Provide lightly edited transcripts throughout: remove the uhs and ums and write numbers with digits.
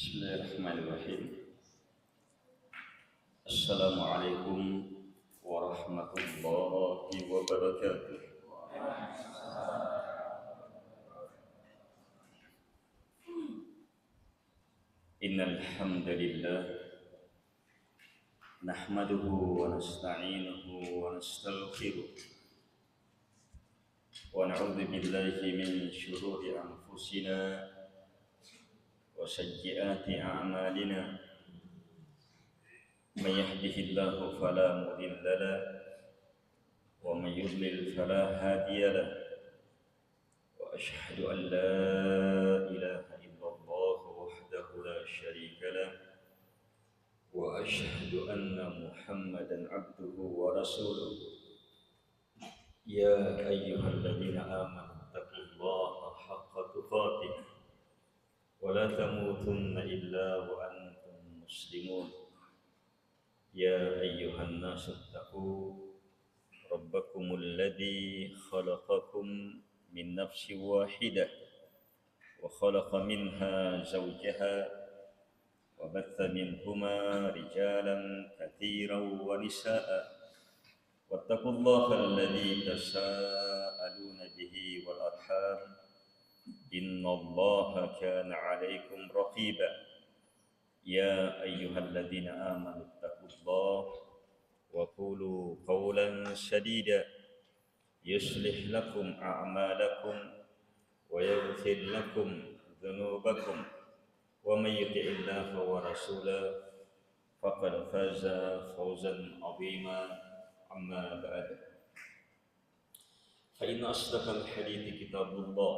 Bismillahirrahmanirrahim. Assalamualaikum warahmatullahi wabarakatuh. Innal hamdalillah nahmaduhu wa nasta'inuhu wa nastaghfiruh wa na'udzu billahi min shururi anfusina wa sayyiati a'malina. Man yahdihillahu fala mudilla lahu wa man yudlil fala hadiya lahu. Wa asyhadu an la ilaha illallah wahdahu la syarika lahu wa asyhadu anna Muhammadan abduhu wa rasuluh. Ya ayyuhalladzina amanu taqullaha haqqa tuqatih wa la tamutunna illa wa antum muslimun. Ya ayyuhan nasu taqu rabbakumul ladzi khalaqakum min nafsin wahidah wa khalaqa minha zawjaha wa batha minhuma rijalan katsiran wa nisaa'a wattaqullaha alladzi tasaaluna bihi wal arham innallaha kana 'alaikum raqiba. Ya ayyuhalladzina amanu taqullaha wa qulu qawlan sadida yuslih lakum a'malakum wa yaghfir lakum dhunubakum wa may yuti'illaha wa rasulahu faqad faza fawzan 'azima. Amma ba'd. Fa inna asdaqal hadithi kitabullah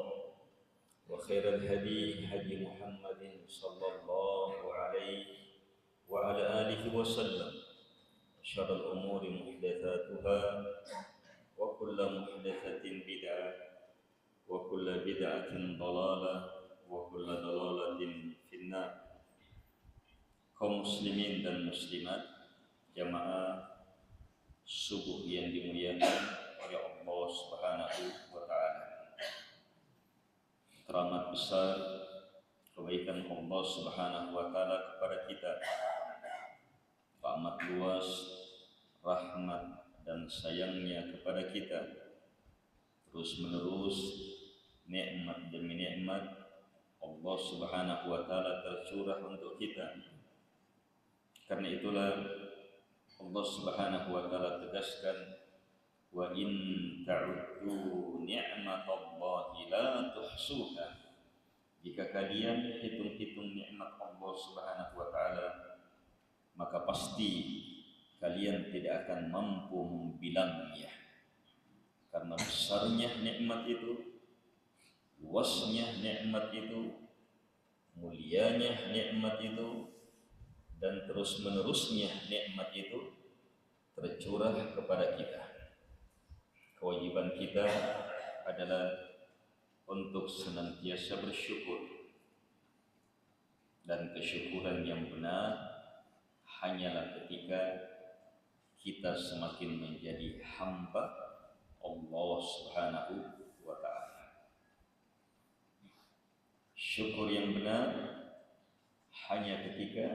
wa khairal hadi hadi Muhammadin sallallahu alaihi wa ala alihi wa sallam. Syarrul umuri muhdatsatuha wa kullu muhdatsatin bid'ah wa kullu bid'atin dhalalah wa kullu dhalalatin finnar. Kaum muslimin dan muslimat, jamaah subuh yang dimuliakan oleh Allah Subhanahu wa taala. Teramat besar kebaikan Allah Subhanahu wa taala kepada kita. Amat luas rahmat dan sayangnya kepada kita. Terus menerus nikmat demi nikmat Allah Subhanahu wa taala tercurah untuk kita. Karena itulah Allah Subhanahu wa taala tegaskan, wa in ta'uddu ni'matallahi la tuhsuha. Jika kalian hitung-hitung nikmat Allah Subhanahu wa taala, maka pasti kalian tidak akan mampu membilangnya. Karena besarnya nikmat itu, luasnya nikmat itu, mulianya nikmat itu, dan terus menerusnya nikmat itu tercurah kepada kita. Kewajiban kita adalah untuk senantiasa bersyukur, dan kesyukuran yang benar hanyalah ketika kita semakin menjadi hamba Allah Subhanahu wa taala. Syukur yang benar hanya ketika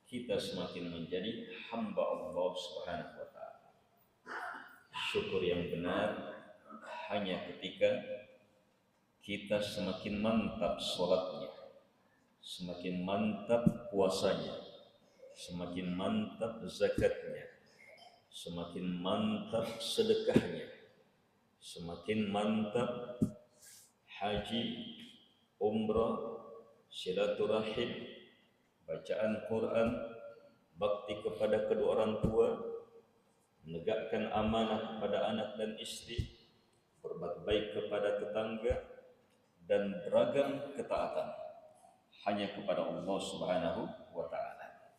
kita semakin menjadi hamba Allah Subhanahu wa taala. Syukur yang benar hanya ketika kita semakin mantap sholatnya, semakin mantap puasanya, semakin mantap zakatnya, semakin mantap sedekahnya, semakin mantap haji, umrah, silaturahim, bacaan Quran, bakti kepada kedua orang tua, menegakkan amanah kepada anak dan istri, berbuat baik kepada tetangga, dan beragam ketaatan hanya kepada Allah Subhanahu wa taala.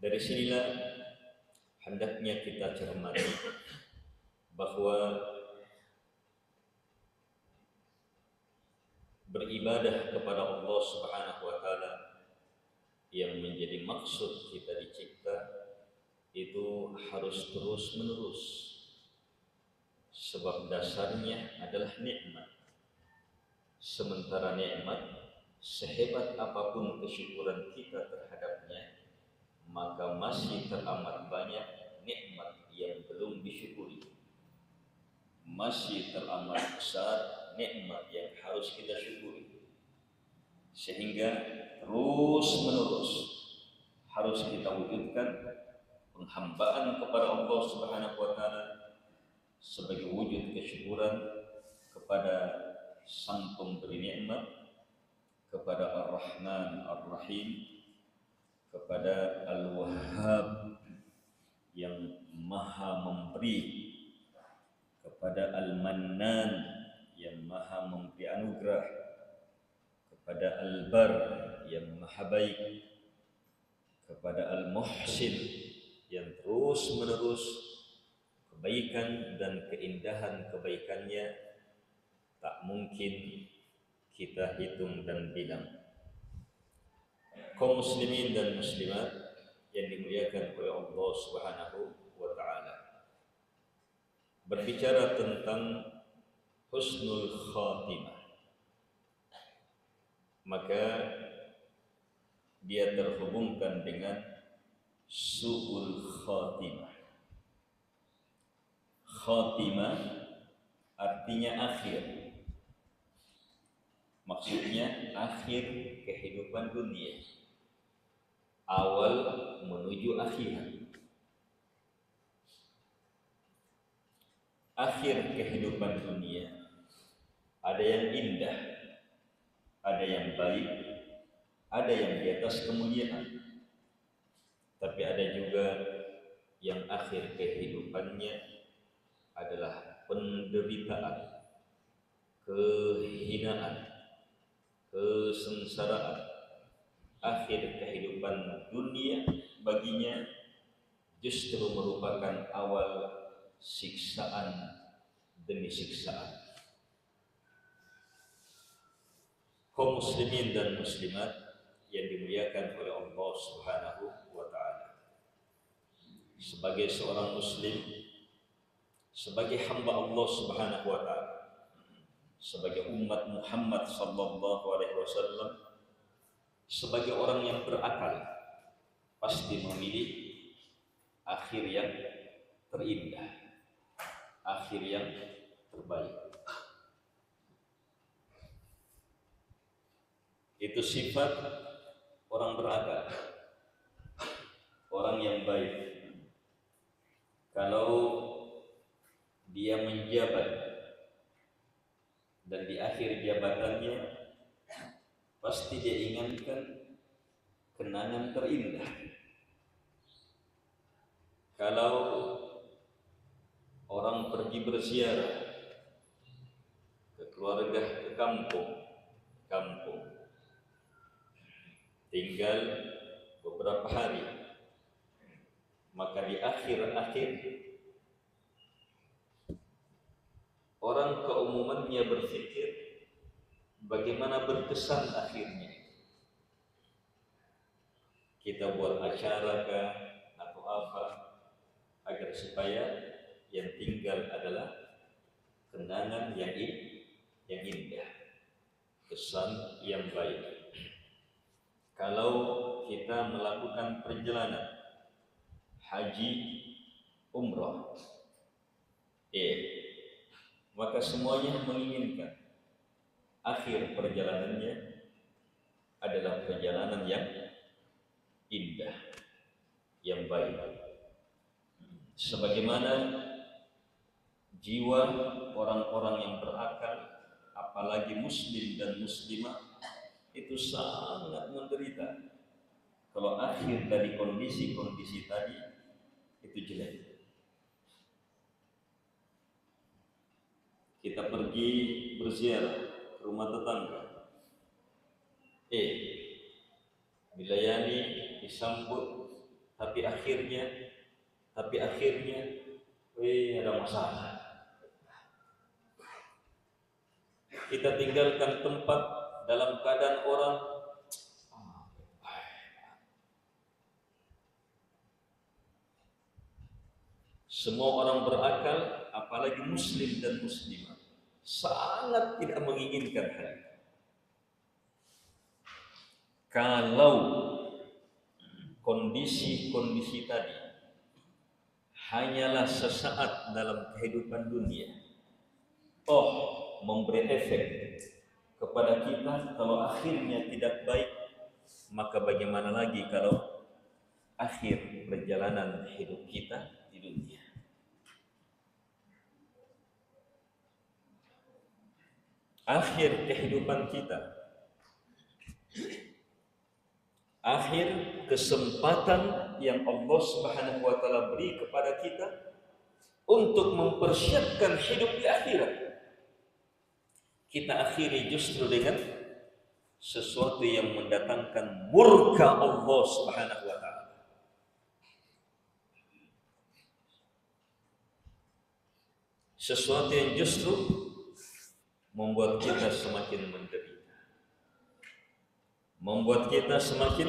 Dari sinilah hendaknya kita cermati bahwa beribadah kepada Allah Subhanahu wa taala yang menjadi maksud kita dicipta itu harus terus-menerus, sebab dasarnya adalah nikmat. Sementara nikmat, sehebat apapun kesyukuran kita terhadapnya, maka masih teramat banyak nikmat yang belum disyukuri. Masih teramat besar nikmat yang harus kita syukuri. Sehingga terus-menerus harus kita wujudkan penghambaan kepada Allah Subhanahu wa taala sebagai wujud kesyukuran kepada Sang Pemberi nikmat, kepada Ar-Rahman Ar-Rahim, kepada Al-Wahhab yang Maha Memberi, kepada Al-Mannan yang Maha memberi anugerah, kepada Al-Bar yang Maha baik, kepada Al-Muhsin yang terus-menerus kebaikan dan keindahan kebaikannya tak mungkin kita hitung dan bilang. Kaum muslimin dan muslimat yang dimuliakan oleh Allah Subhanahu wa taala, berbicara tentang husnul khatimah, maka dia terhubungkan dengan su'ul khatimah. Khatimah artinya akhir, maksudnya akhir kehidupan dunia, awal menuju akhirat. Akhir kehidupan dunia ada yang indah, ada yang baik, ada yang di atas kemuliaan, tapi ada juga yang akhir kehidupannya adalah penderitaan, kehinaan, kesengsaraan. Akhir kehidupan dunia baginya justru merupakan awal siksaan demi siksaan. Kaum muslimin dan muslimat yang dimuliakan oleh Allah Subhanahu wa taala, sebagai seorang muslim, sebagai hamba Allah Subhanahu wa taala, sebagai umat Muhammad sallallahu alaihi wasallam, sebagai orang yang berakal, pasti memilih akhir yang terindah, akhir yang terbaik. Itu sifat orang berakal, orang yang baik. Kalau dia menjabat dan di akhir jabatannya pasti dia ingatkan kenangan terindah. Kalau orang pergi berziarah ke keluarga, ke kampung, tinggal beberapa hari, maka di akhir-akhir orang keumumannya berpikir bagaimana berkesan akhirnya. Kita buat acara kah atau apa agar supaya yang tinggal adalah kenangan yang indah, kesan yang baik. kalau kita melakukan perjalanan haji, umrah, maka semuanya menginginkan akhir perjalanannya adalah perjalanan yang indah, yang baik. Sebagaimana jiwa orang-orang yang berakal, apalagi muslim dan muslimah, itu sangat menderita kalau akhir dari kondisi-kondisi tadi itu jelek. Kita pergi berziarah ke rumah tetangga, dilayani, disambut, tapi akhirnya ada masalah. Kita tinggalkan tempat dalam keadaan orang semua orang berakal, apalagi muslim dan muslimah, sangat tidak menginginkan hal itu. Kalau kondisi-kondisi tadi hanyalah sesaat dalam kehidupan dunia, memberi efek kepada kita, kalau akhirnya tidak baik, maka bagaimana lagi kalau akhir perjalanan hidup kita di dunia. Akhir kehidupan kita, akhir kesempatan yang Allah Subhanahu wa taala beri kepada kita untuk mempersiapkan hidup di akhirat, kita akhiri justru dengan sesuatu yang mendatangkan murka Allah Subhanahu wa taala. Sesuatu yang justru membuat kita semakin menderita, membuat kita semakin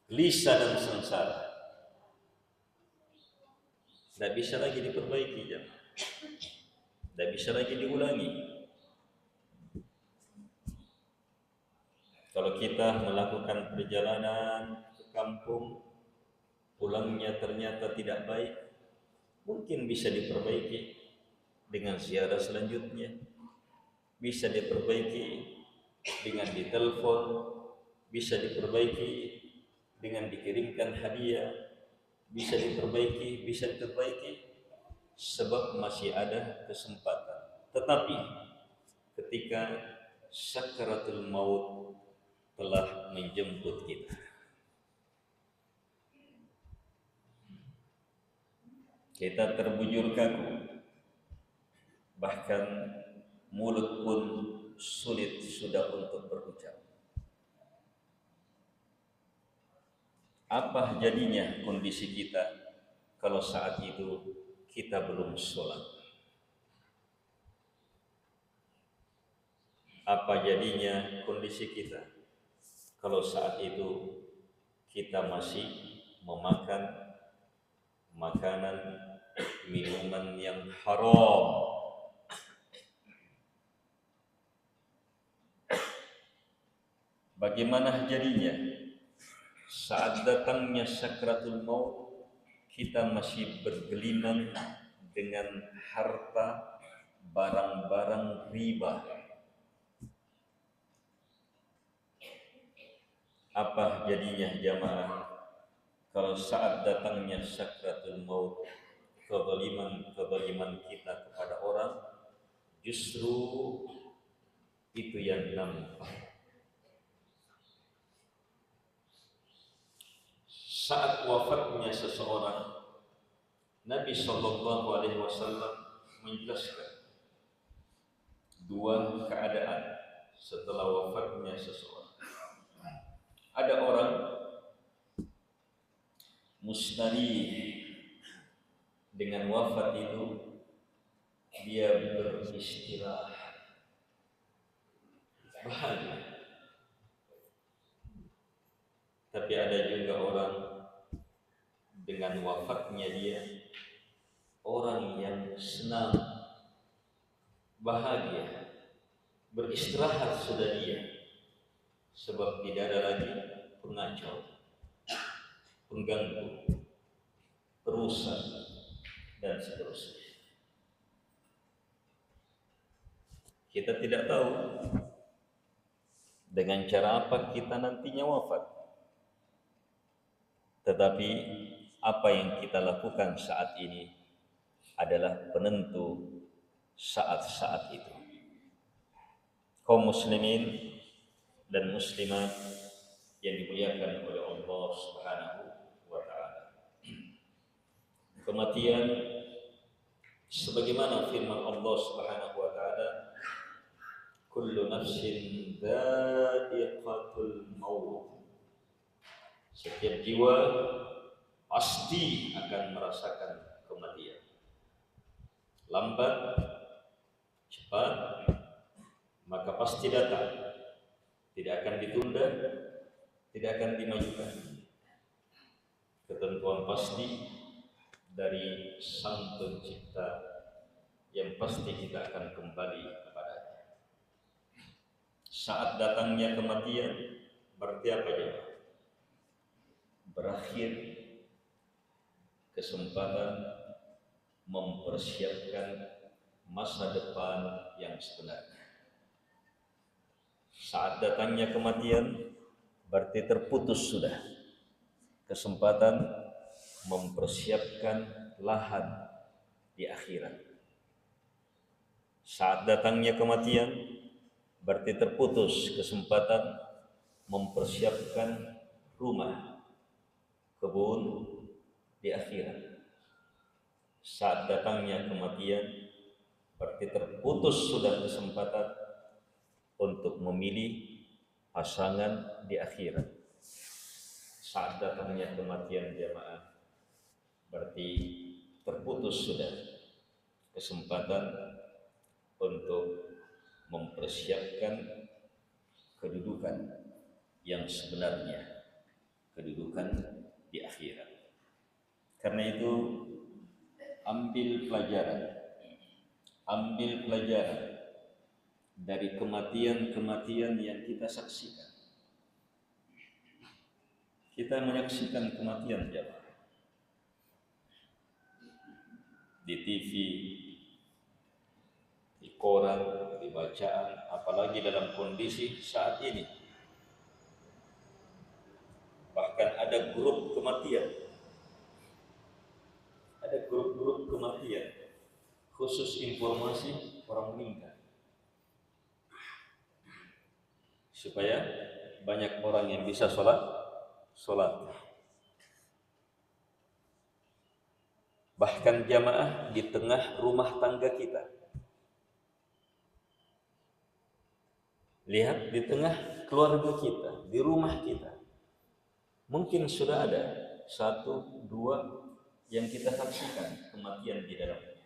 gelisah dan sengsara. Tidak bisa lagi diperbaiki, tidak bisa lagi diulangi. Kalau kita melakukan perjalanan ke kampung, pulangnya ternyata tidak baik, mungkin bisa diperbaiki dengan ziarah selanjutnya, bisa diperbaiki dengan ditelepon, bisa diperbaiki dengan dikirimkan hadiah, bisa diperbaiki, sebab masih ada kesempatan. Tetapi ketika sakaratul maut telah menjemput kita, kita terbujur kaku, bahkan mulut pun sulit sudah untuk berucap. Apa jadinya kondisi kita kalau saat itu kita belum sholat? Apa jadinya kondisi kita kalau saat itu kita masih memakan makanan, minuman yang haram? Bagaimana jadinya saat datangnya sakratul maut, kita masih bergelimang dengan harta, barang-barang riba? Apa jadinya jamaah kalau saat datangnya sakratul maut, kezaliman kita kepada orang justru itu yang nampak? Saat wafatnya seseorang, Nabi Shallallahu Alaihi Wasallam menjelaskan dua keadaan setelah wafatnya seseorang. Ada orang mustarih, dengan wafat itu dia beristirahat, bahagia. Tapi ada juga orang dengan wafatnya dia orang yang senang, bahagia, beristirahat sudah dia, sebab tidak ada lagi pengacau, pengganggu, perusak, dan seterusnya. Kita tidak tahu dengan cara apa kita nantinya wafat, tetapi apa yang kita lakukan saat ini adalah penentu saat-saat itu. Kaum muslimin dan muslimat yang dimuliakan oleh Allah Subhanahu wa taala. Kematian sebagaimana firman Allah Subhanahu wa taala, kullu nafsin dha'iqatul maut. Setiap jiwa pasti akan merasakan kematian. Lambat, cepat, maka pasti datang. Tidak akan ditunda, tidak akan dimajukan. Ketentuan pasti dari Sang Pencipta yang pasti kita akan kembali kepadanya. Saat datangnya kematian berarti apa ya? Berakhir kesempatan mempersiapkan masa depan yang sebenarnya. Saat datangnya kematian berarti terputus sudah kesempatan mempersiapkan lahan di akhirat. Saat datangnya kematian berarti terputus kesempatan mempersiapkan rumah, kebun di akhirat. Saat datangnya kematian berarti terputus sudah kesempatan untuk memilih pasangan di akhirat. Saat datangnya kematian jamaah berarti terputus sudah kesempatan untuk mempersiapkan kedudukan yang sebenarnya, kedudukan di akhirat. Karena itu ambil pelajaran dari kematian-kematian yang kita saksikan. Kita menyaksikan kematian jamaah di TV, di koran, di bacaan, apalagi dalam kondisi saat ini. Bahkan ada grup kematian, ada grup-grup kematian khusus informasi orang meninggal, supaya banyak orang yang bisa sholat. Bahkan jamaah di tengah rumah tangga kita. Lihat di tengah keluarga kita, di rumah kita. Mungkin sudah ada 1, 2 yang kita saksikan kematian di dalamnya.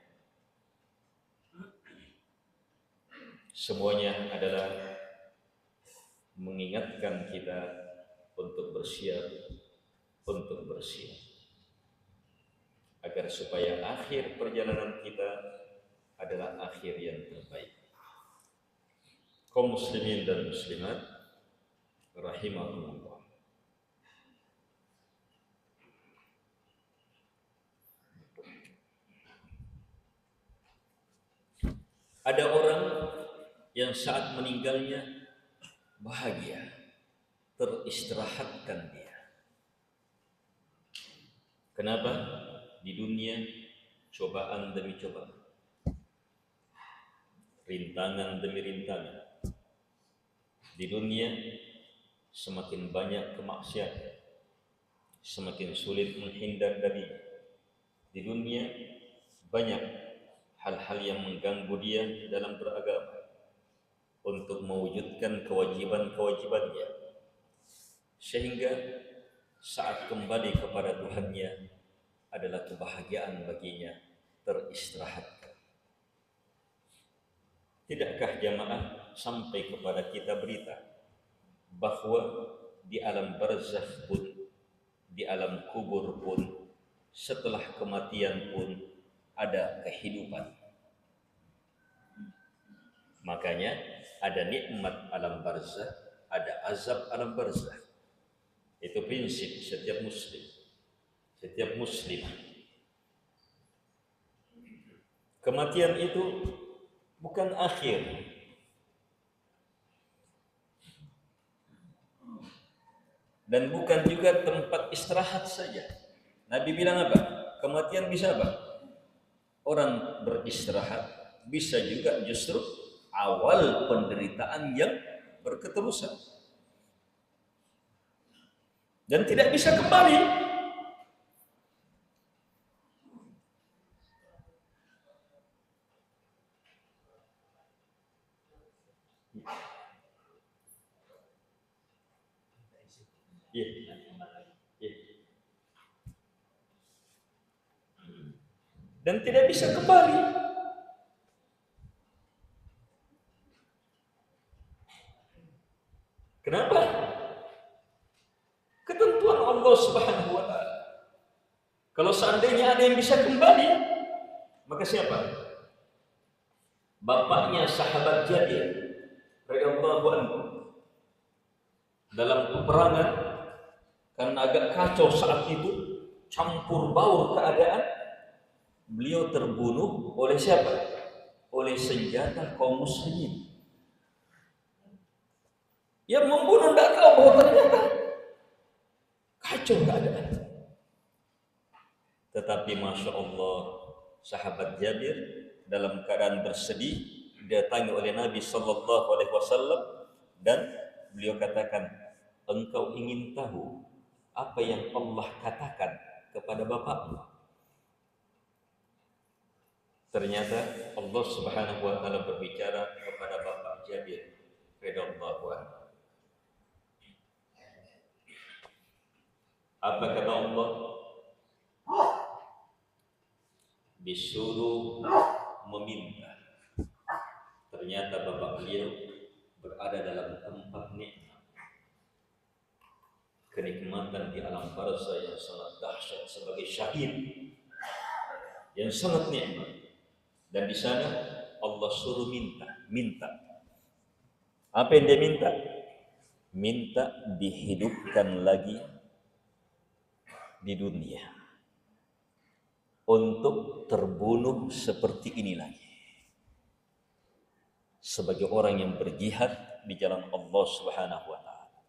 Semuanya adalah mengingatkan kita untuk bersiap, agar supaya akhir perjalanan kita adalah akhir yang terbaik. Kaum muslimin dan muslimat rahimahumullah. Ada orang yang saat meninggalnya bahagia, teristirahatkan dia. Kenapa? Di dunia cobaan demi cobaan, rintangan demi rintangan. Di dunia semakin banyak kemaksiatan, semakin sulit menghindar darinya. Di dunia banyak hal-hal yang mengganggu dia dalam beragama untuk mewujudkan kewajiban-kewajibannya, sehingga saat kembali kepada Tuhannya adalah kebahagiaan baginya, teristirahatkan. Tidakkah jamaah sampai kepada kita berita bahwa di alam barzakh pun, di alam kubur pun, setelah kematian pun ada kehidupan. Makanya ada nikmat alam barzakh, ada azab alam barzakh. Itu prinsip setiap muslim, setiap muslim. Kematian itu bukan akhir. Dan bukan juga tempat istirahat saja. Nabi bilang apa? Kematian bisa apa? Orang beristirahat, bisa juga justru awal penderitaan yang berketerusan. Dan tidak bisa kembali. Ya, ya. Dan tidak bisa kembali. Kenapa? Ketentuan Allah Subhanahu wa taala. Kalau seandainya ada yang bisa kembali, maka siapa? Bapaknya sahabat Jabir radhiyallahu anhu dalam peperangan, karena agak kacau saat itu, campur baur keadaan, beliau terbunuh oleh siapa? Oleh senjata kaum muslimin. Yang membunuh tidak tahu bahwa ternyata kacau keadaan. Tetapi Masya Allah, sahabat Jabir dalam keadaan bersedih didatangi oleh Nabi Sallallahu Alaihi Wasallam dan beliau katakan, engkau ingin tahu apa yang Allah katakan kepada bapakmu? Ternyata Allah Subhanahu wa taala berbicara kepada bapak Jabir radhiyallahu anhu. Apa kata Allah? Disuruh meminta. Ternyata bapak beliau berada dalam tempat nikmat, kenikmatan di alam barzakh yang sangat dahsyat sebagai syahid, yang sangat nikmat. Dan di sana Allah suruh minta. Apa yang dia minta? Minta dihidupkan lagi di dunia untuk terbunuh seperti ini lagi, sebagai orang yang berjihad di jalan Allah Subhanahu wa taala.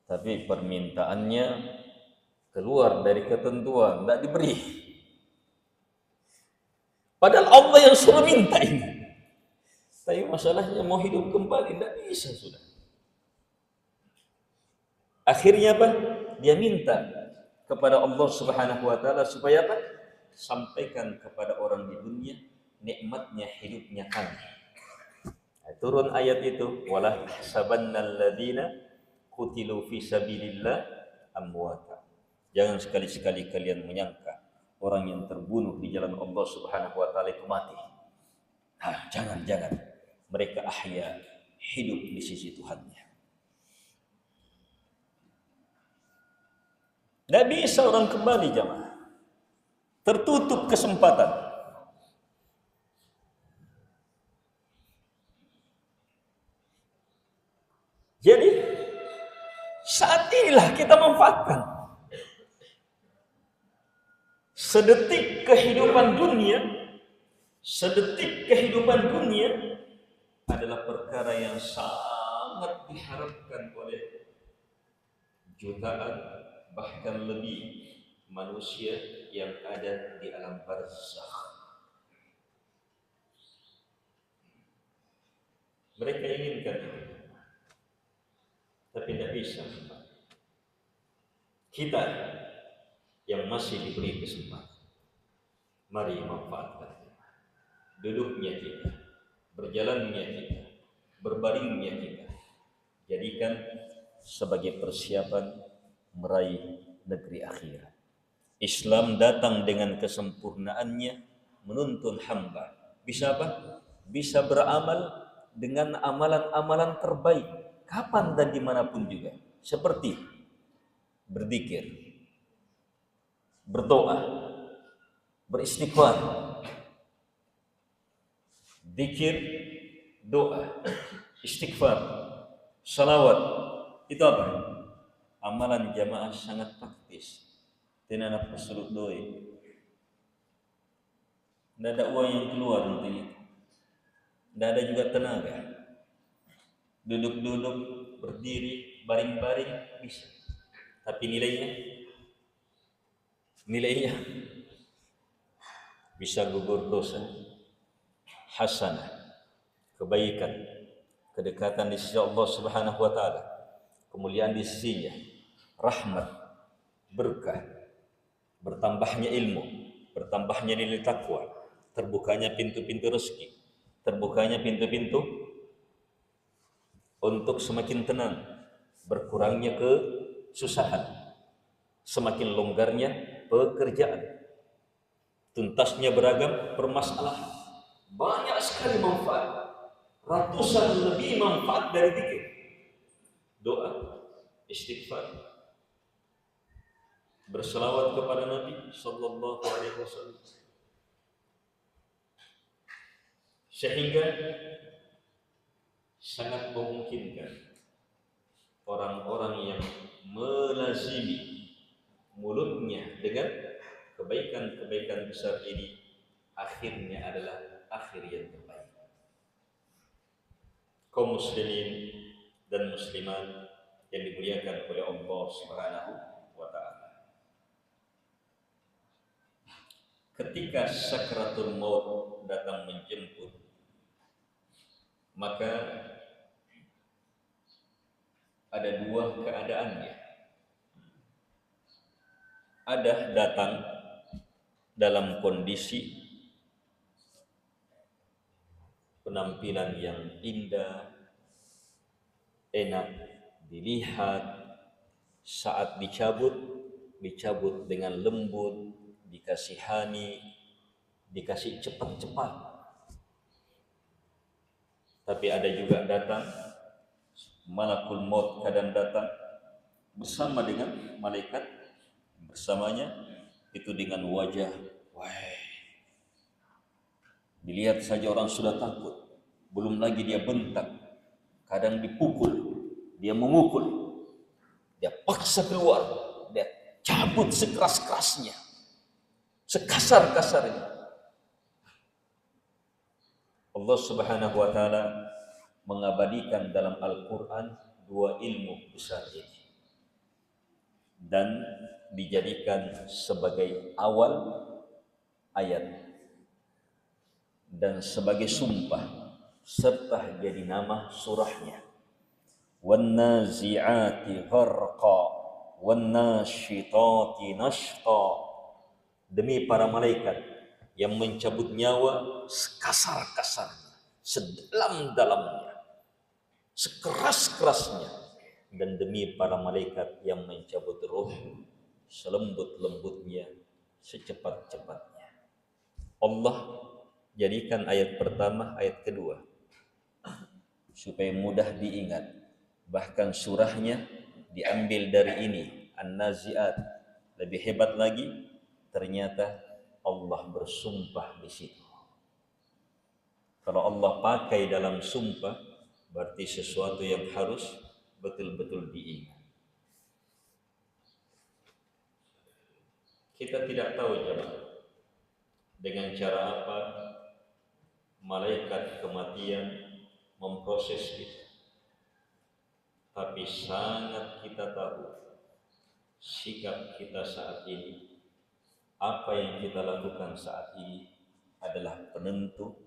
Tapi permintaannya keluar dari ketentuan, tidak diberi. Padahal Allah yang suruh minta ini. Tapi masalahnya mau hidup kembali tidak bisa sudah. Akhirnya apa? Dia minta kepada Allah Subhanahu wa taala supaya apa? Sampaikan kepada orang di dunia nikmatnya hidupnya kami. Turun ayat itu, wala tahsabannal ladzina qutilu fi sabilillah amwata. Jangan sekali-sekali kalian menyangka orang yang terbunuh di jalan Allah Subhanahu wa taala itu mati. Jangan. Mereka ahya, hidup di sisi Tuhannya. Tidak bisa orang kembali jamaah. Tertutup kesempatan. Jadi saat inilah kita manfaatkan. Sedetik kehidupan dunia adalah perkara yang sangat diharapkan oleh jutaan bahkan lebih manusia yang ada di alam barzakh. Mereka inginkan itu, tapi tidak bisa. Kita yang masih diberi kesempatan, mari manfaatkan. Duduknya kita, berjalannya kita, berbaringnya kita, jadikan sebagai persiapan meraih negeri akhirat. Islam datang dengan kesempurnaannya menuntun hamba. Bisa apa? Bisa beramal dengan amalan-amalan terbaik kapan dan dimanapun juga. Seperti berzikir, berdoa, beristighfar. Zikir, doa, istighfar, salawat. Itu apa? Amalan jamaah sangat praktis. Tidak pesulut doi. Tidak ada uang yang keluar untuk itu. Tidak ada juga tenaga. Duduk-duduk, berdiri, baring-baring bisa. Tapi nilainya bisa gugur dosa, hasanah, kebaikan, kedekatan di sisi Allah Subhanahu wa taala, kemuliaan di sisinya, rahmat, berkah, bertambahnya ilmu, bertambahnya nilai takwa, terbukanya pintu-pintu rezeki, terbukanya pintu-pintu untuk semakin tenang, berkurangnya kesusahan, semakin longgarnya pekerjaan, tuntasnya beragam permasalahan. Banyak sekali manfaat, ratusan lebih manfaat dari zikir, doa, istighfar, berselawat kepada Nabi sallallahu alaihi wasallam. Sehingga sangat memungkinkan orang-orang yang melazimi mulutnya dengan kebaikan-kebaikan besar ini akhirnya adalah akhir yang terbaik. Kaum muslimin dan muslimat yang dimuliakan oleh Allah Subhanahu wa taala. Ketika sakratul maut datang menjemput, maka ada dua keadaannya. Ada datang dalam kondisi penampilan yang indah, enak dilihat, saat dicabut dengan lembut, dikasihani, dikasih cepat-cepat. Tapi ada juga datang malakul maut, kadang datang bersama dengan malaikat bersamanya, itu dengan wajah dilihat saja orang sudah takut, belum lagi dia bentak, kadang dipukul, dia memukul, dia paksa keluar, dia cabut sekeras-kerasnya, sekasar-kasarnya. Allah Subhanahu wa taala mengabadikan dalam Al-Qur'an dua ilmu besar ini dan dijadikan sebagai awal ayat dan sebagai sumpah serta jadi nama surahnya. Wan nazi'ati gharqa wan nasyitati nashta. Demi para malaikat yang mencabut nyawa sekasar-kasarnya, sedalam-dalamnya, sekeras-kerasnya, dan demi para malaikat yang mencabut ruh selembut-lembutnya, secepat-cepatnya. Allah jadikan ayat pertama, ayat kedua supaya mudah diingat. Bahkan surahnya diambil dari ini, An-Nazi'at. Lebih hebat lagi, ternyata Allah bersumpah di situ. Kalau Allah pakai dalam sumpah, berarti sesuatu yang harus betul-betul diingat. Kita tidak tahu jemaah dengan cara apa malaikat kematian memproses kita. Tapi sangat kita tahu sikap kita saat ini, apa yang kita lakukan saat ini adalah penentu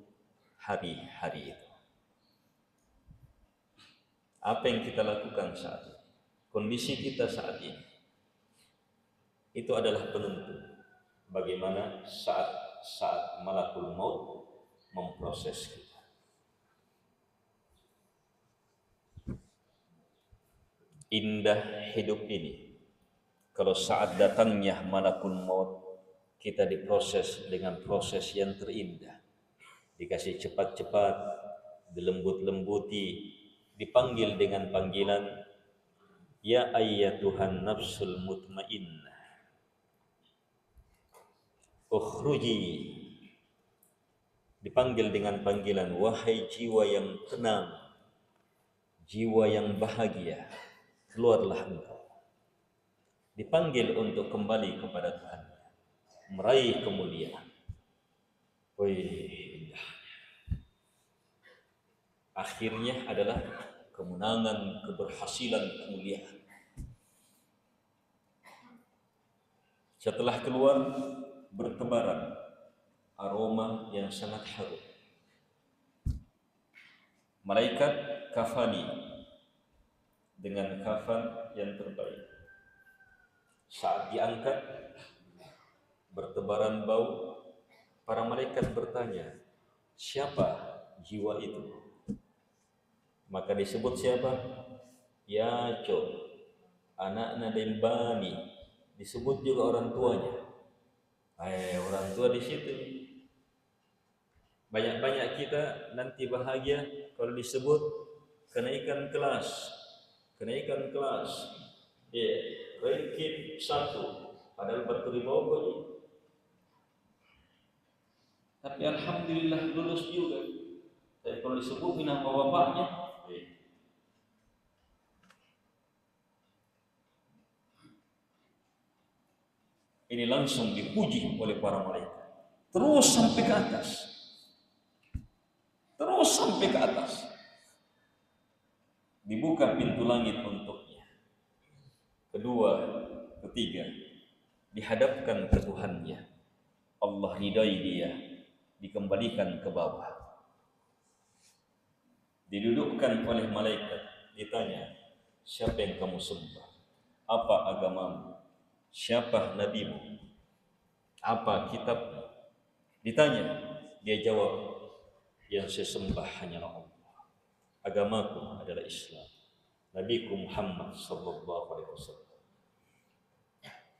hari-hari itu. Apa yang kita lakukan saat ini, kondisi kita saat ini, itu adalah penentu bagaimana saat malakul maut memproses kita. Indah hidup ini kalau saat datangnya malakul maut kita diproses dengan proses yang terindah, dikasih cepat-cepat, dilembut-lembuti, dipanggil dengan panggilan ya ayyatuhan nafsul mutmainnah ukhruji, dipanggil dengan panggilan wahai jiwa yang tenang, jiwa yang bahagia, keluarlah engkau. Dipanggil untuk kembali kepada Tuhan, meraih kemuliaan. Wih, akhirnya adalah kemenangan, keberhasilan, kemuliaan. Setelah keluar, bertebaran aroma yang sangat harum. Malaikat kafani dengan kafan yang terbaik. Saat diangkat, bertebaran bau. Para malaikat bertanya, siapa jiwa itu? Maka disebut siapa? Yaco, anaknya Dembani. Disebut juga orang tuanya. Orang tua di situ. Banyak-banyak kita nanti bahagia kalau disebut kenaikan kelas. Kenaikan kelas. Ranking 1. Padahal berterima. Tapi alhamdulillah lulus juga. Tapi kalau disebut nama bapaknya, ini langsung dipuji oleh para malaikat. Terus sampai ke atas. Terus sampai ke atas. Dibuka pintu langit untuknya. Kedua, ketiga, dihadapkan ke Tuhannya. Allah ridai dia, dikembalikan ke bawah. Didudukkan oleh malaikat, ditanya, siapa yang kamu sembah? Apa agamamu? Siapa nabimu? Apa kitabmu? Ditanya, dia jawab, yang saya sembah hanyalah Allah. Agamaku adalah Islam. Nabiku Muhammad sallallahu alaihi wasallam.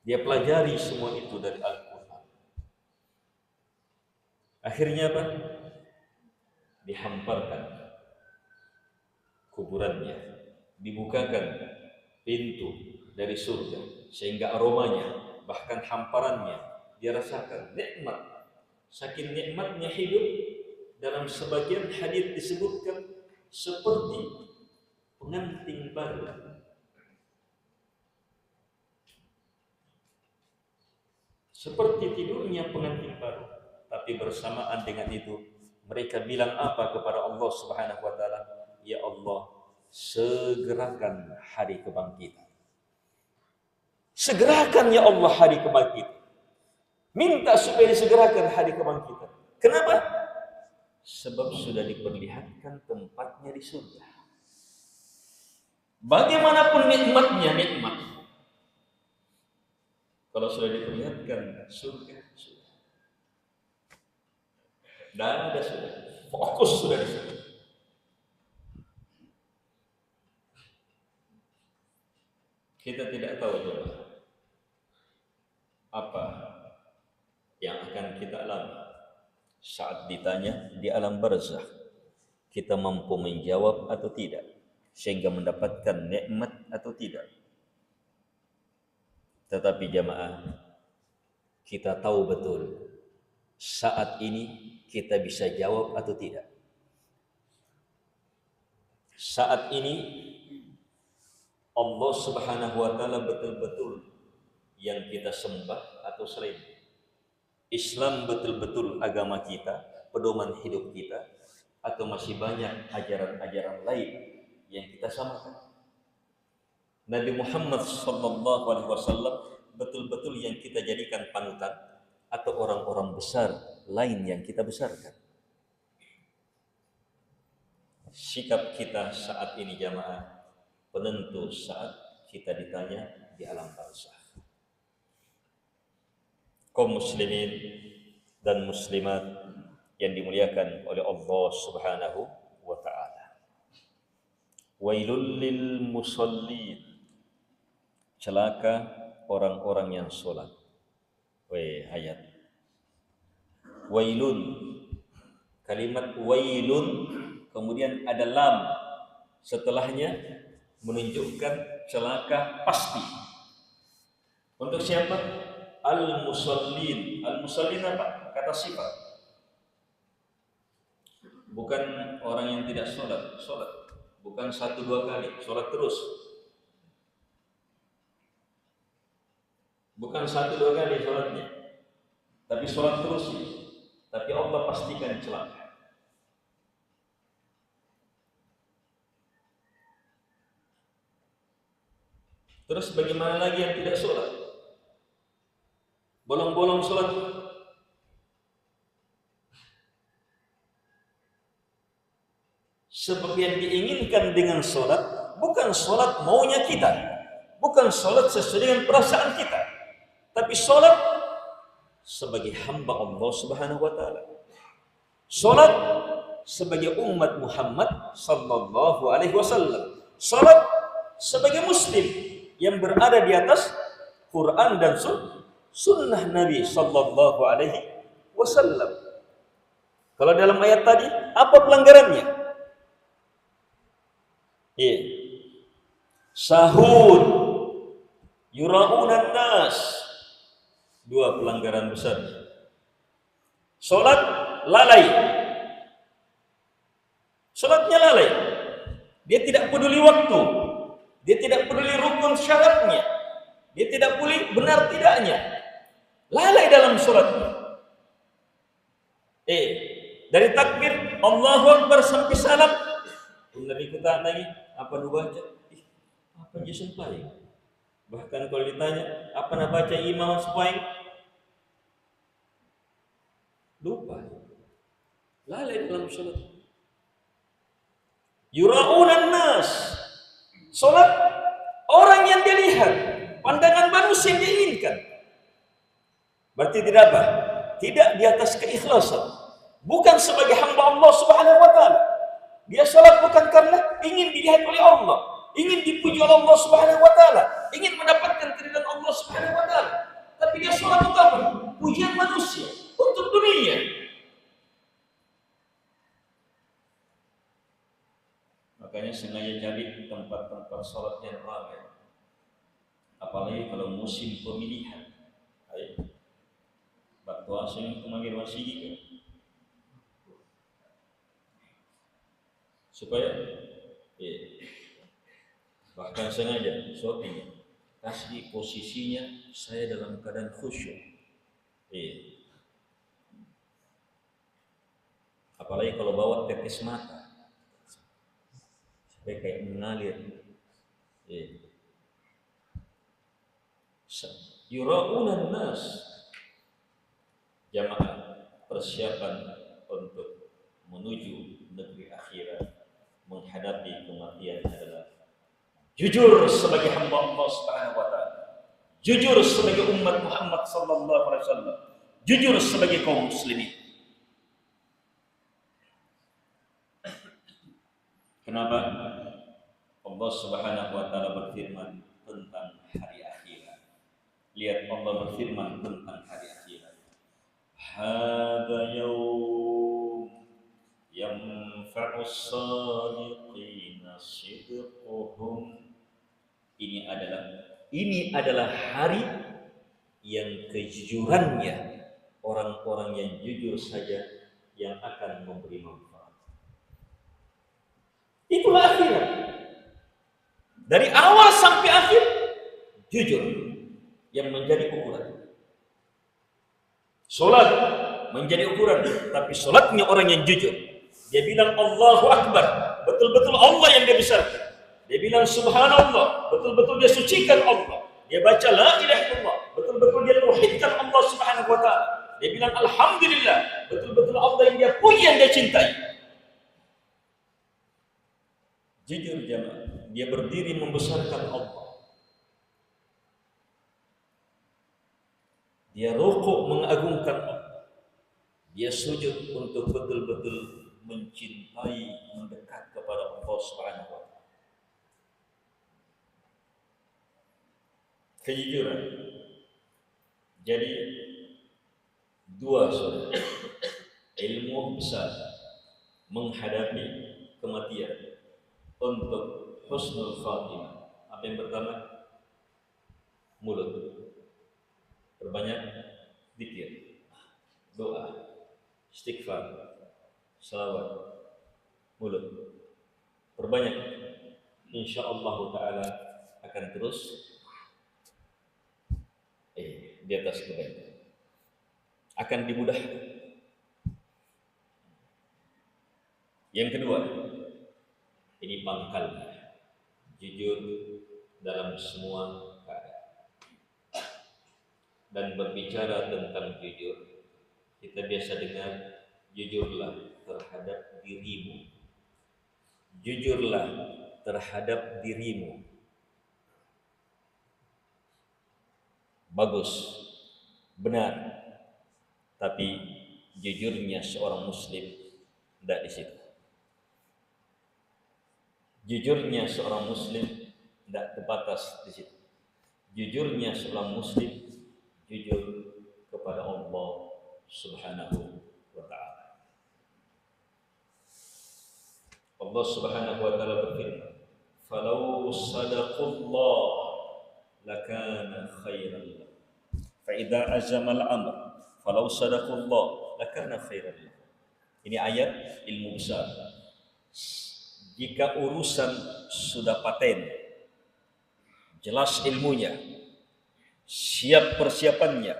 Dia pelajari semua itu dari Al-Quran. Akhirnya apa? Dihamparkan kuburannya, dibukakan pintu dari surga, sehingga aromanya, bahkan hamparannya, dia rasakan nikmat. Saking nikmatnya hidup, dalam sebagian hadis disebutkan seperti pengantin baru. Seperti tidurnya pengantin baru. Tapi bersamaan dengan itu, mereka bilang apa kepada Allah Subhanahu wa taala? Ya Allah, segerakan hari kebangkitan. Segerakan ya Allah hari kebangkitan. Minta supaya disegerakan hari kebangkitan. Kenapa? Sebab sudah diperlihatkan tempatnya di surga. Bagaimanapun nikmatnya, nikmat. Kalau sudah diperlihatkan surga, sudah. Dan ada sudah. Fokus sudah di surga. Kita tidak tahu juga apa yang akan kita alami saat ditanya di alam barzakh. Kita mampu menjawab atau tidak, sehingga mendapatkan nikmat atau tidak. Tetapi jamaah, kita tahu betul saat ini kita bisa jawab atau tidak. Saat ini Allah Subhanahu wa taala betul-betul yang kita sembah atau selain. Islam betul-betul agama kita, pedoman hidup kita, atau masih banyak ajaran-ajaran lain yang kita samakan. Nabi Muhammad sallallahu alaihi wasallam betul-betul yang kita jadikan panutan, atau orang-orang besar lain yang kita besarkan. Sikap kita saat ini jamaah penentu saat kita ditanya di alam barzakh. Kaum muslimin dan muslimat yang dimuliakan oleh Allah Subhanahu wa taala. Wailul lil musallin. Celaka orang-orang yang sholat. Ayat. Wailun. Kalimat wailun kemudian ada lam setelahnya menunjukkan celaka pasti. Untuk siapa? Al-musallin. Al-musallin apa? Kata sifat. Bukan orang yang tidak sholat. Bukan 1-2 kali, sholat terus. Bukan 1-2 kali sholatnya, tapi sholat terus. Tapi Allah pastikan celaka. Terus bagaimana lagi yang tidak sholat? Bolong-bolong sholat. Sebab yang diinginkan dengan sholat bukan sholat maunya kita, bukan sholat sesuai dengan perasaan kita, tapi sholat sebagai hamba Allah Subhanahu wa Ta'ala, sholat sebagai umat Muhammad sallallahu alaihi wasallam, sholat sebagai muslim yang berada di atas Quran dan sunnah Nabi sallallahu alaihi wasallam. Kalau dalam ayat tadi, apa pelanggarannya? Sahur, yura'unan nas, 2 pelanggaran besar. Salat lalai, salatnya lalai, dia tidak peduli waktu, dia tidak peduli rukun syaratnya, dia tidak peduli benar tidaknya, lalai dalam salatnya. Dari takbir Allahu Akbar sampai salam, benar ikutan lagi apa nu baca? Apa je sampai? Bahkan kalau ditanya apa nak baca imam sampai lupa, lalai dalam salat. Yura'unan nas, salat orang yang dilihat, pandangan manusia yang diinginkan. Berarti tidak apa? Tidak di atas keikhlasan, bukan sebagai hamba Allah Subhanahu wa Ta'ala. Dia salat bukan karena ingin dilihat oleh Allah, ingin dipuji oleh Allah Subhanahu wa Ta'ala, ingin mendapatkan keridhaan Allah Subhanahu wa Ta'ala. Tapi dia salat untuk apa? Pujian manusia, untuk dunia. Makanya sengaja cari tempat-tempat salat yang ramai. Apalagi kalau musim pemilihan. Waktu asing itu manggil masjid supaya bahkan sengaja shooting kasih posisinya saya dalam keadaan khusyuk. Apalagi kalau bawa tetes mata supaya kayak mengalir. Yura'unan nas, jamaah persiapan untuk menuju negeri akhirat, menghadapi kematian adalah jujur sebagai hamba Allah Subhanahu wa Ta'ala, jujur sebagai umat Muhammad sallallahu alaihi wasallam, jujur sebagai kaum muslimin. Kenapa? Allah Subhanahu wa Ta'ala berfirman tentang hari akhirat. Lihat Allah berfirman tentang hari akhirat. Hada yaum yanfa'us sadiqina sidquhum. Ini adalah hari yang kejujurannya orang-orang yang jujur saja yang akan memberi manfaat. Itulah akhirat. Dari awal sampai akhir jujur yang menjadi ukuran. Salat menjadi ukuran, tapi salatnya orang yang jujur. Dia bilang Allahu Akbar, betul-betul Allah yang dia besarkan. Dia bilang subhanallah, betul-betul dia sucikan Allah. Dia baca la ilaha illallah, betul-betul dia tauhidkan Allah Subhanahu wa Ta'ala. Dia bilang alhamdulillah, betul-betul Allah yang dia puji, yang dia cintai. Jujur jamaah, dia berdiri membesarkan Allah. Dia rukuk mengagungkan Allah. Dia sujud untuk betul-betul mencintai, mendekat kepada Allah Subhanahu wa Ta'ala. Kejujuran. Jadi 2 saudara, ilmu besar menghadapi kematian untuk husnul khatimah. Apa yang pertama? Mulut. Perbanyak zikir, doa, istighfar, salawat. Mulut. Perbanyak insyaallah taala akan terus di atas kebaikan, akan dimudahkan. Yang kedua, ini pangkalnya, jujur dalam semua keadaan. Dan berbicara tentang jujur, kita biasa dengar, jujurlah terhadap dirimu. Jujurlah terhadap dirimu. Bagus, benar. Tapi jujurnya seorang muslim tidak di situ. Jujurnya seorang muslim tidak terbatas di situ. Jujurnya seorang muslim jujur kepada Allah Subhanahu wa ta'ala. Allah Subhanahu wa ta'ala berfirman, "Falau sadaqullah lakana khairan lahum." Fa idza azama al-amr, falau sadaqullah lakana khairan lahum. Ini ayat ilmu besar. Jika urusan sudah paten, jelas ilmunya, siap persiapannya,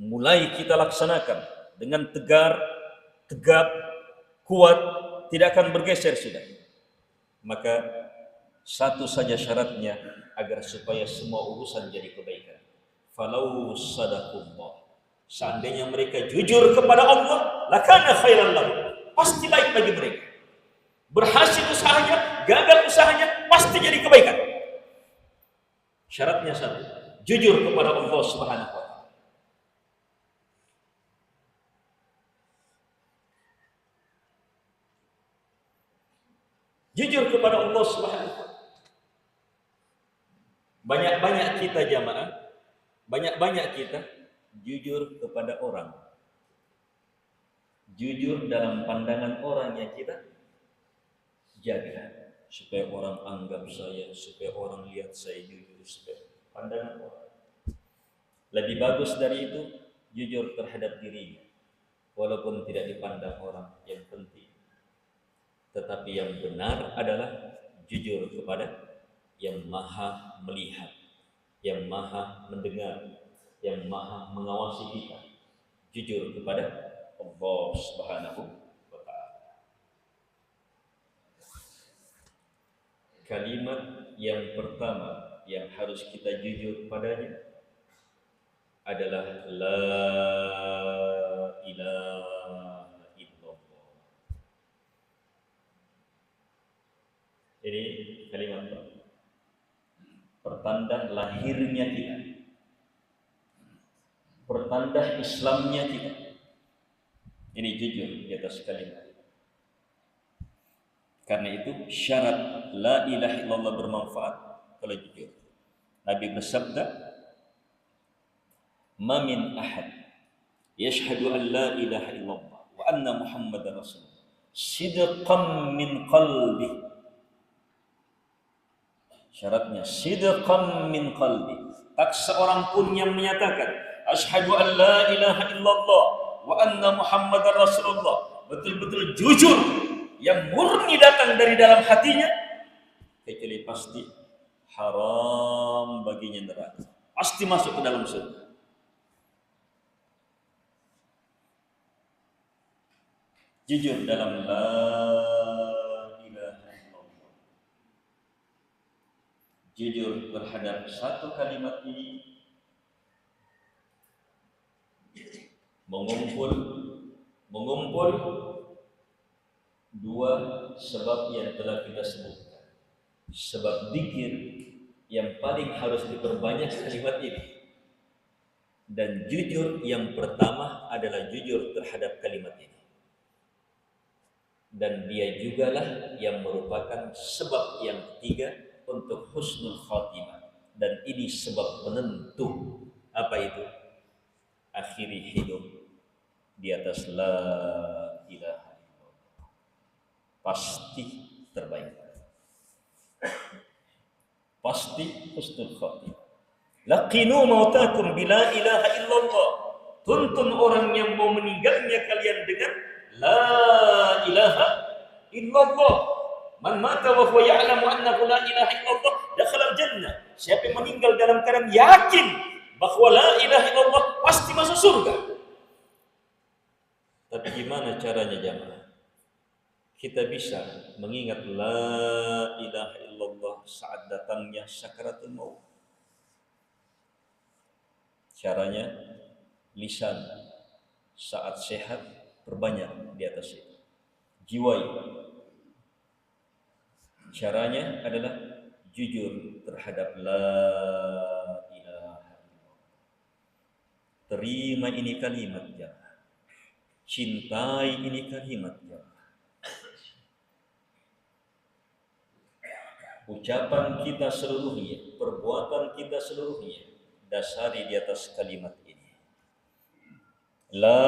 mulai kita laksanakan dengan tegar, tegap, kuat, tidak akan bergeser sudah. Maka satu saja syaratnya agar supaya semua urusan jadi kebaikan. Falau sadaqullah. Seandainya mereka jujur kepada Allah, lakana khairan lahum. Pasti baik bagi mereka. Berhasil usahanya, gagal usahanya, pasti jadi kebaikan. Syaratnya satu, jujur kepada Allah Subhanahu wa ta'ala. Jujur kepada Allah Subhanahu wa ta'ala. Banyak-banyak kita jamaah, banyak-banyak kita jujur kepada orang. Jujur dalam pandangan orang yang kita jaga, supaya orang anggap saya, supaya orang lihat saya jujur, supaya pandangan orang. Lebih bagus dari itu, jujur terhadap dirinya, walaupun tidak dipandang orang, yang penting. Tetapi yang benar adalah jujur kepada yang maha melihat, yang maha mendengar, yang maha mengawasi kita. Jujur kepada Allah Subhanahu wa ta'ala. Kalimat yang pertama yang harus kita jujur padanya adalah la ilaha illallah. Ini kalimat pertanda lahirnya kita, pertanda Islamnya kita. Ini jujur di atas kalimat. Karena itu syarat la ilaha illallah bermanfaat kalau jujur. Nabi bersabda, "Ma min ahad yashhadu an la ilaha illallah wa anna Muhammadar Rasulullah sidqan min qalbi." Syaratnya sidqan min qalbi. Tak seorang pun yang menyatakan asyhadu an la ilaha illallah wa anna Muhammadar Rasulullah, betul-betul jujur yang murni datang dari dalam hatinya, kecuali pasti haram baginya neraka, pasti masuk ke dalam surga. Jujur dalam la ilaha illallah, jujur terhadap satu kalimat ini, mengumpul dua sebab yang telah kita sebutkan. Sebab zikir yang paling harus diperbanyak kalimat ini, dan jujur yang pertama adalah jujur terhadap kalimat ini. Dan dia jugalah yang merupakan sebab yang ketiga untuk husnul khatimah. Dan ini sebab penentu. Apa itu? Akhiri hidup di atas la ilaha illallah. Pasti terbaik. Pasti husnul khatimah. Laqinu mautakum bila ilaha illallah. Tuntun orang yang mau meninggalnya kalian dengan la ilaha illallah. Man mata wa huwa ya'lamu annahu la ilaha illallah dakhala al-jannah. Siapa yang meninggal dalam keadaan yakin bahwa la ilaha illallah pasti masuk surga. Tapi gimana caranya jamaah? Kita bisa mengingat la ilaha illallah saat datangnya sakaratul maut. Caranya lisan saat sehat perbanyak di atas itu. Jiwai. Caranya adalah jujur terhadap la ilaha illallah. Terima ini kalimat jamaah. Cintai ini kalimat jamaah. Ucapan kita seluruhnya, perbuatan kita seluruhnya dasari di atas kalimat ini. La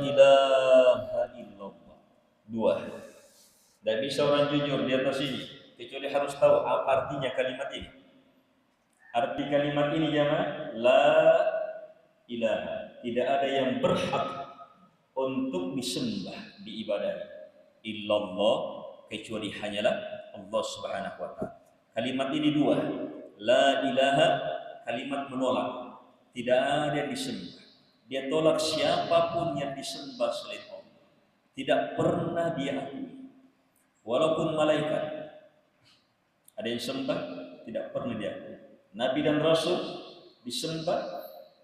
ilaha illallah. Dua. Dan bisa orang jujur di atas ini, kecuali harus tahu apa artinya kalimat ini. Arti kalimat ini jamaah, la ilaha. Tidak ada yang berhak untuk disembah, diibadahi. Illallah, kecuali hanyalah Allah Subhanahu wa ta'ala. Kalimat ini dua. La ilaha, kalimat menolak. Tidak ada yang disembah. Dia tolak siapapun yang disembah selain Allah. Tidak pernah dia akui. Walaupun malaikat ada yang sembah, tidak pernah dia akui. Nabi dan Rasul disembah,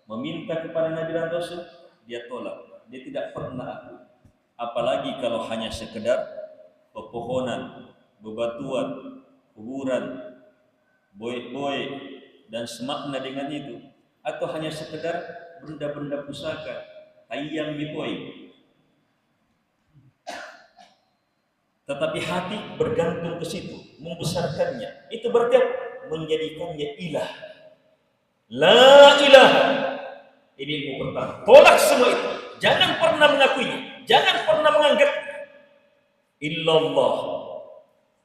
meminta kepada Nabi dan Rasul, dia tolak. Dia tidak pernah akui. Apalagi kalau hanya sekedar pepohonan, bebatuan, kuburan, boy-boy dan semakna dengan itu, atau hanya sekedar benda-benda pusaka, ayam boy. Tetapi hati bergantung ke situ, membesarkannya. Itu berarti menjadikannya ilah. La ilaha. Ini ilmu pertama. Tolak semua itu. Jangan pernah mengakuinya. Jangan pernah menganggapnya. Illallah.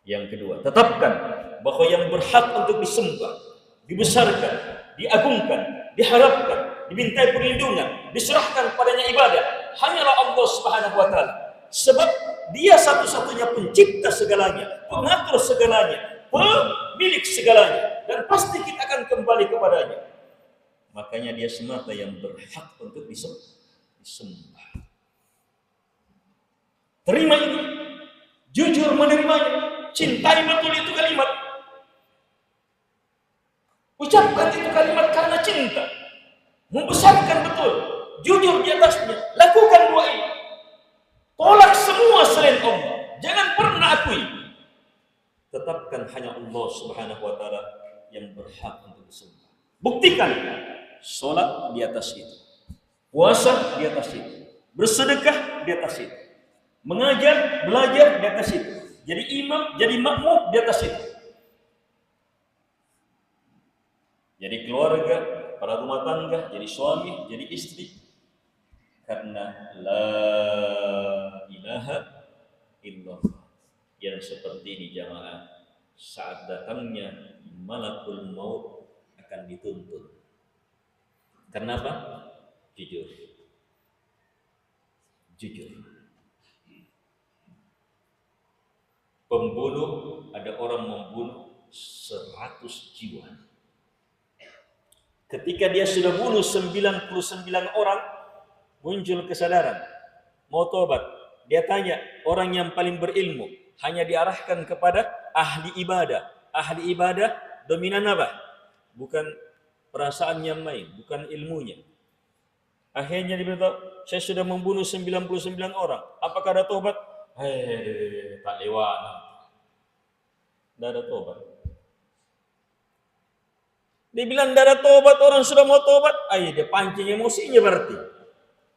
Yang kedua, tetapkan bahwa yang berhak untuk disembah, dibesarkan, diagungkan, diharapkan, dimintai perlindungan, diserahkan padanya ibadah, hanyalah Allah Subhanahu wa ta'ala. Sebab dia satu-satunya pencipta segalanya, pengatur segalanya, pemilik segalanya, dan pasti kita akan kembali kepadanya. Makanya dia semata yang berhak untuk disembah. Terima ini, jujur menerimanya. Cintai betul itu kalimat. Ucapkan itu kalimat karena cinta. Membesarkan betul. Jujur di atasnya. Lakukan dua ini. Tolak semua selain Allah. Jangan pernah akui. Tetapkan hanya Allah Subhanahu wa ta'ala yang berhak untuk disembah. Buktikan. Sholat di atas itu. Puasa di atas itu. Bersedekah di atas itu. Mengajar, belajar di atas itu. Jadi imam, jadi makmum di atas itu. Jadi keluarga, para rumah tangga, jadi suami, jadi istri. Karena la ilaha illallah. Yang seperti ini jamaah, saat datangnya malakul maut akan dituntut. Kenapa? Jujur. Jujur. Pembunuh, ada orang membunuh 100 jiwa. Ketika dia sudah bunuh 99 orang, muncul kesadaran, mau tobat. Dia tanya, orang yang paling berilmu, hanya diarahkan kepada ahli ibadah. Ahli ibadah dominan apa? Bukan perasaan yang main, bukan ilmunya. Akhirnya dia berkata, saya sudah membunuh 99 orang. Apakah ada tobat? Tak lewat. Tidak ada tobat. Dia bilang tidak ada tobat, orang sudah mau tobat. Dia pancing emosinya berarti.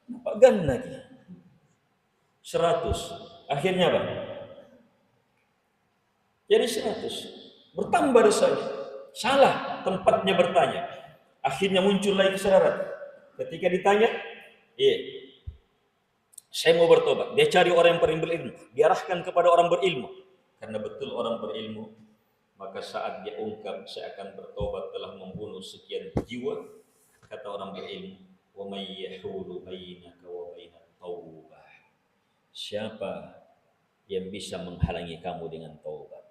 Nampak gana dia. 100. Akhirnya apa? Jadi 100. Bertambah dosanya. Salah tempatnya bertanya. Akhirnya muncul lagi kesadaran. Ketika ditanya, saya mau bertobat. Dia cari orang yang paling berilmu. Diarahkan kepada orang berilmu. Karena betul orang berilmu. Maka saat dia ungkap, saya akan bertobat telah membunuh sekian jiwa. Kata orang berilmu, wa may yahulu bainaka wa bainat taubah. Siapa yang bisa menghalangi kamu dengan taubat.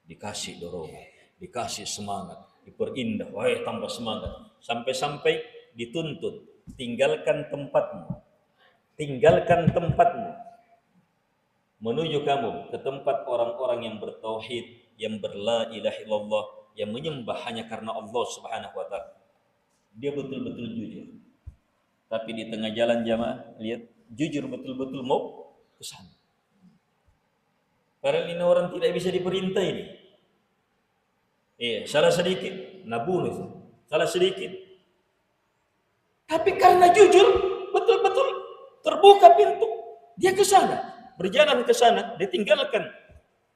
Dikasih dorongan, dikasih semangat, diperindah, wahai tambah semangat, sampai-sampai dituntut, tinggalkan tempatmu, menuju kamu ke tempat orang-orang yang bertauhid, yang berla ilaha illallah, yang menyembah hanya karena Allah Subhanahu wa taala. Dia betul-betul jujur. Tapi di tengah jalan jamaah, lihat, jujur betul-betul mau ke sana. Padahal ini orang tidak bisa diperintah ini. Salah sedikit, nabunuh. Salah sedikit. Tapi karena jujur, betul-betul terbuka pintu, dia ke sana. Berjalan ke sana, dia tinggalkan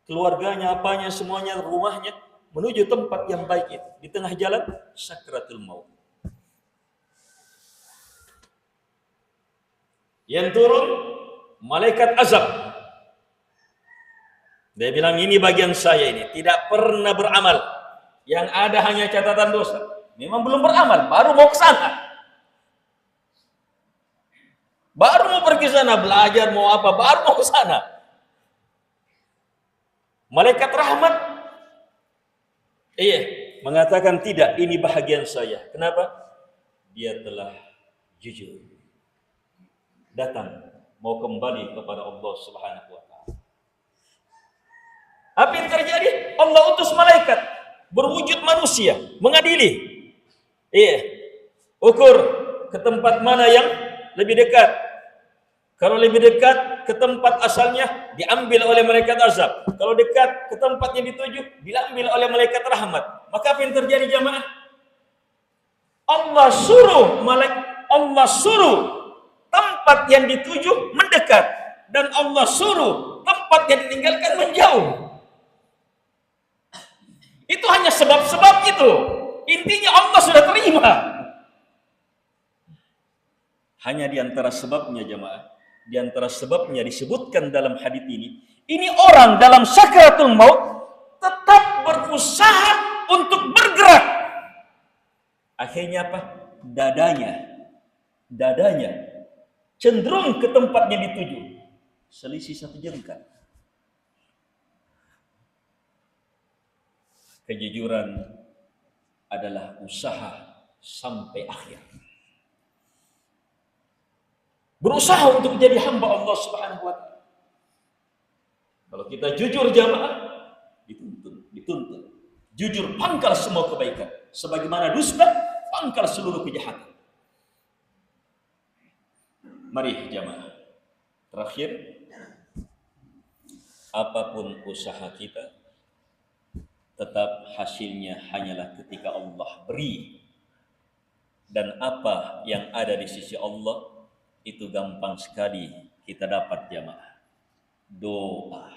keluarganya, apanya, semuanya, rumahnya, menuju tempat yang baik itu. Di tengah jalan, sakratul maut. Yang turun, malaikat azab. Dia bilang, ini bagian saya ini, tidak pernah beramal. Yang ada hanya catatan dosa. Memang belum beramal, baru mau ke sana. Baru mau pergi sana, belajar, mau apa, baru mau ke sana. Malaikat rahmat, mengatakan tidak, ini bahagian saya. Kenapa? Dia telah jujur. Datang, mau kembali kepada Allah Subhanahu wa ta'ala. Apa yang terjadi? Allah utus malaikat berwujud manusia, mengadili. Ukur ke tempat mana yang lebih dekat. Kalau lebih dekat ke tempat asalnya, diambil oleh malaikat azab. Kalau dekat ke tempat yang dituju, diambil oleh malaikat rahmat. Maka apa yang terjadi jamaah? Allah suruh tempat yang dituju mendekat, dan Allah suruh tempat yang ditinggalkan menjauh. Itu hanya sebab-sebab itu. Intinya Allah sudah terima. Hanya di antara sebabnya jamaah, di antara sebabnya disebutkan dalam hadis ini orang dalam sakratul maut tetap berusaha untuk bergerak. Akhirnya apa? Dadanya cenderung ke tempat yang dituju, selisih 1 jengkal. Kejujuran adalah usaha sampai akhir. Berusaha untuk jadi hamba Allah Subhanahu wa ta'ala. Kalau kita jujur jamaah, dituntut. Jujur pangkal semua kebaikan. Sebagaimana dusta, pangkal seluruh kejahatan. Mari jamaah. Terakhir, apapun usaha kita, tetap hasilnya hanyalah ketika Allah beri. Dan apa yang ada di sisi Allah, itu gampang sekali kita dapat jamaah. Doa.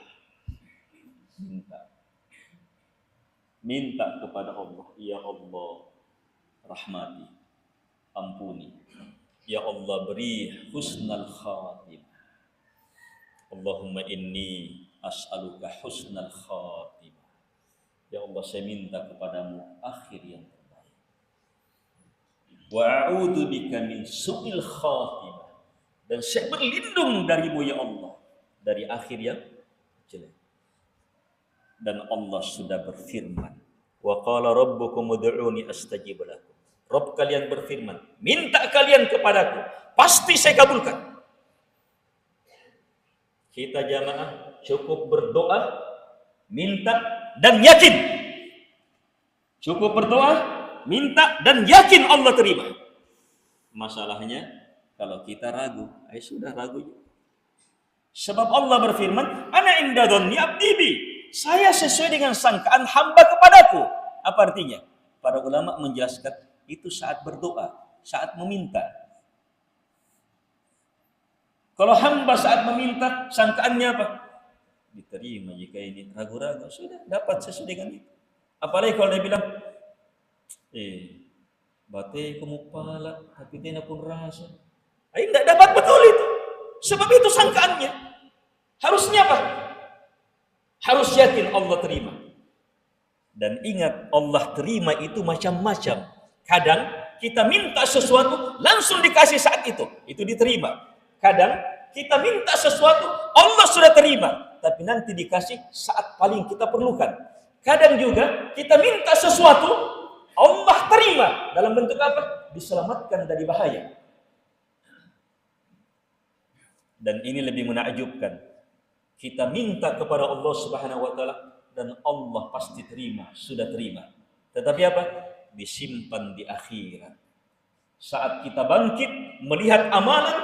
Minta kepada Allah, ya Allah, rahmati, ampuni. Ya Allah, beri husnal khatimah. Allahumma inni as'aluka husnal khatimah. Ya Allah, saya minta kepadamu akhir yang terbaik. Wa a'udzu bika min su'il khatimah. Dan saya berlindung darimu ya Allah dari akhir yang jelek. Dan Allah sudah berfirman, wa qala rabbukum ud'uni astajib lakum. Rabb kalian berfirman, minta kalian kepadaku, pasti saya kabulkan. Kita jamaah cukup berdoa, minta dan yakin. Cukup berdoa, minta dan yakin Allah terima. Masalahnya kalau kita ragu, sudah ragu. Sebab Allah berfirman, ana inda dhanni abdi bi. Saya sesuai dengan sangkaan hamba kepadaku. Apa artinya? Para ulama menjelaskan itu saat berdoa, saat meminta. Kalau hamba saat meminta, sangkaannya apa? Diterima. Jika ini ragu-ragu, sudah dapat sesuai dengan itu. Apalagi kalau dia bilang, batai kamu pala, tapi tidak pun rasa. Tidak dapat betul itu. Sebab itu sangkaannya. Harusnya apa? Harus yakin Allah terima. Dan ingat, Allah terima itu macam-macam. Kadang kita minta sesuatu langsung dikasih saat itu diterima. Kadang kita minta sesuatu Allah sudah terima, tapi nanti dikasih saat paling kita perlukan. Kadang juga kita minta sesuatu, Allah terima dalam bentuk apa? Diselamatkan dari bahaya. Dan ini lebih menakjubkan. Kita minta kepada Allah Subhanahu wa taala dan Allah pasti terima, sudah terima. Tetapi apa? Disimpan di akhirat. Saat kita bangkit melihat amalan,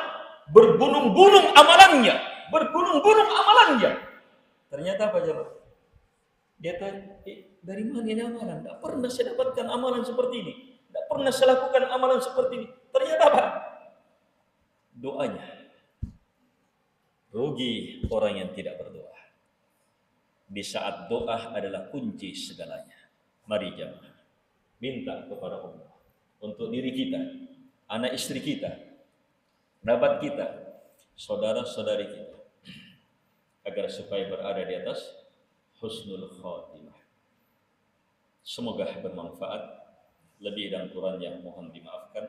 bergunung-gunung amalannya, Ternyata apa coba? Dia tanya, dari mana ini amalan? Tidak pernah saya dapatkan amalan seperti ini. Tidak pernah saya lakukan amalan seperti ini. Ternyata apa? Doanya. Rugi orang yang tidak berdoa. Di saat doa adalah kunci segalanya. Mari jemaah, minta kepada Allah untuk diri kita, anak istri kita, kerabat kita, saudara-saudari kita, agar supaya berada di atas husnul khatimah. Semoga bermanfaat. Lebih dan kurang yang mohon dimaafkan.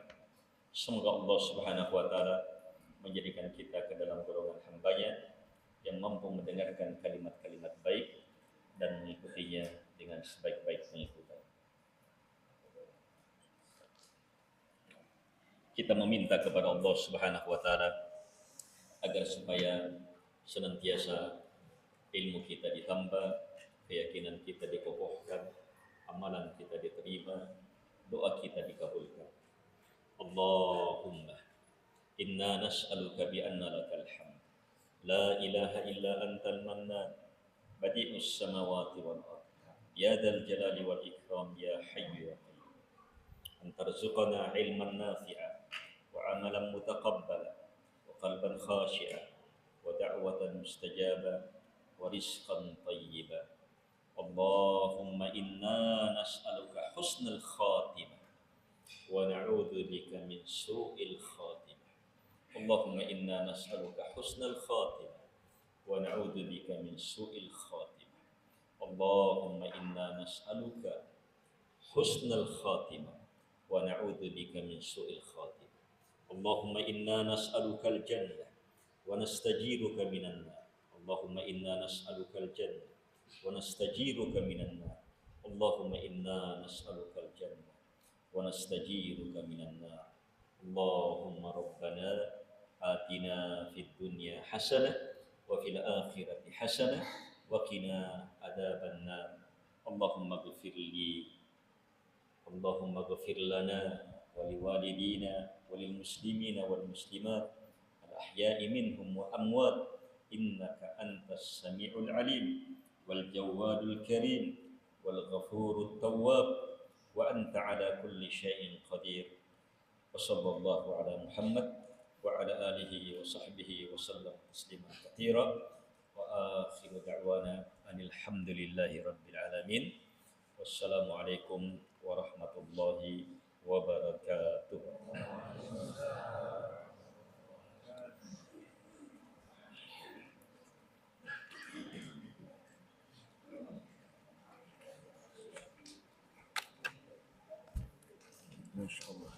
Semoga Allah Subhanahu wa taala menjadikan kita ke dalam golongan hamba-Nya yang mampu mendengarkan kalimat-kalimat baik dan mengikutinya dengan sebaik-baik pengikutan. Kita meminta kepada Allah Subhanahu wa taala agar supaya senantiasa ilmu kita ditambah, keyakinan kita dikokohkan, amalan kita diterima, doa kita dikabulkan. Allahumma inna nas'aluka bi anna lakal hamd la ilaha illa antal mannan badi'us samawati wal ardh ya dzal jalali wal ikram ya hayyu ya qayyum an tarzuqana ilman nafi'a wa amalan mutaqabbala wa qalban khashi'a wa da'watan mustajaba wa rizqan tayyiba. Allahumma inna nas'aluka husnal khatimah wa na'udzu bika min su'il khatimah. Allahumma inna nas'aluka husnal khatimah wa na'udzu bika min su'il khatimah. Allahumma inna nas'aluka husnal khatimah wa na'udzu bika min su'il khatimah. Allahumma inna nas'aluka al-jannah wa nastajiruka minan nar. Allahumma inna nas'aluka al-jannah wa nastajiruka minan nar. Allahumma inna nas'aluka al-jannah wa nastajiruka minan nar. Allahumma rabbana atina fid dunya hasanah wa fil akhirati hasanah wa qina adzaban nar. Allahumma ighfir lana wa liwalidina wa lil muslimina wal muslimat al ahya'i minhum wa amwat innaka antas sami'ul alim wal jawadul karim wal ghafurut tawwab wa anta ala kulli syai'in qadir. Wa sallallahu ala Muhammad wa ala alihi wa sahbihi wa sallam tasliman katsira. Wa akhiru da'wana anil hamdulillahi rabbil alamin. Wassalamu alaikum warahmatullahi wabarakatuh. Masya Allah.